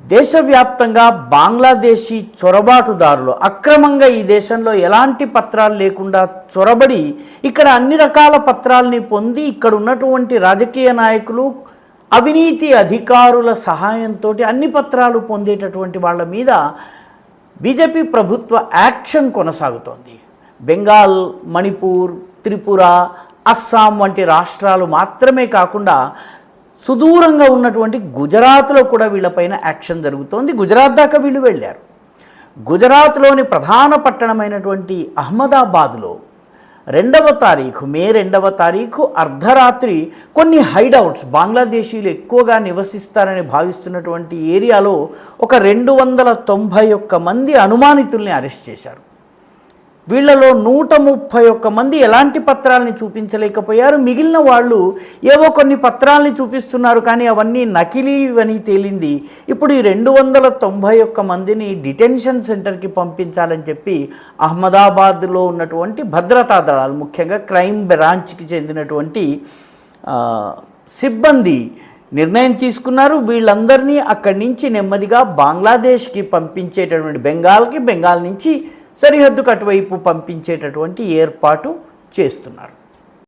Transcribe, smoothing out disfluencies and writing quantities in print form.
దేశవ్యాప్తంగా బంగ్లాదేశీ చొరబాటుదారులు అక్రమంగా ఈ దేశంలో ఎలాంటి పత్రాలు లేకుండా చొరబడి ఇక్కడ అన్ని రకాల పత్రాలని పొంది ఇక్కడ ఉన్నటువంటి రాజకీయ నాయకులు అవినీతి అధికారుల సహాయంతో అన్ని పత్రాలు పొందేటటువంటి వాళ్ళ మీద బీజేపీ ప్రభుత్వ యాక్షన్ కొనసాగుతోంది. బెంగాల్, మణిపూర్, త్రిపుర, అస్సాం వంటి రాష్ట్రాలు మాత్రమే కాకుండా సుదూరంగా ఉన్నటువంటి గుజరాత్లో కూడా వీళ్ళపైన యాక్షన్ జరుగుతోంది. గుజరాత్ దాకా వీళ్ళు వెళ్ళారు. గుజరాత్లోని ప్రధాన పట్టణమైనటువంటి అహ్మదాబాద్లో మే 2వ తారీఖు అర్ధరాత్రి కొన్ని హైడౌట్స్, బంగ్లాదేశీలు ఎక్కువగా నివసిస్తారని భావిస్తున్నటువంటి ఏరియాలో ఒక 291 మంది అనుమానితుల్ని అరెస్ట్ చేశారు. వీళ్లలో 131 మంది ఎలాంటి పత్రాలని చూపించలేకపోయారు. మిగిలిన వాళ్ళు ఏవో కొన్ని పత్రాలని చూపిస్తున్నారు, కానీ అవన్నీ నకిలీవని తేలింది. ఇప్పుడు ఈ 291 మందిని డిటెన్షన్ సెంటర్కి పంపించాలని చెప్పి అహ్మదాబాద్లో ఉన్నటువంటి భద్రతా దళాలు, ముఖ్యంగా క్రైమ్ బ్రాంచ్కి చెందినటువంటి సిబ్బంది నిర్ణయం తీసుకున్నారు. వీళ్ళందరినీ అక్కడి నుంచి నెమ్మదిగా బంగ్లాదేశ్కి పంపించేటటువంటి, బెంగాల్ నుంచి సరిహద్దుకు అటువైపు పంపించేటటువంటి ఏర్పాటు చేస్తున్నారు.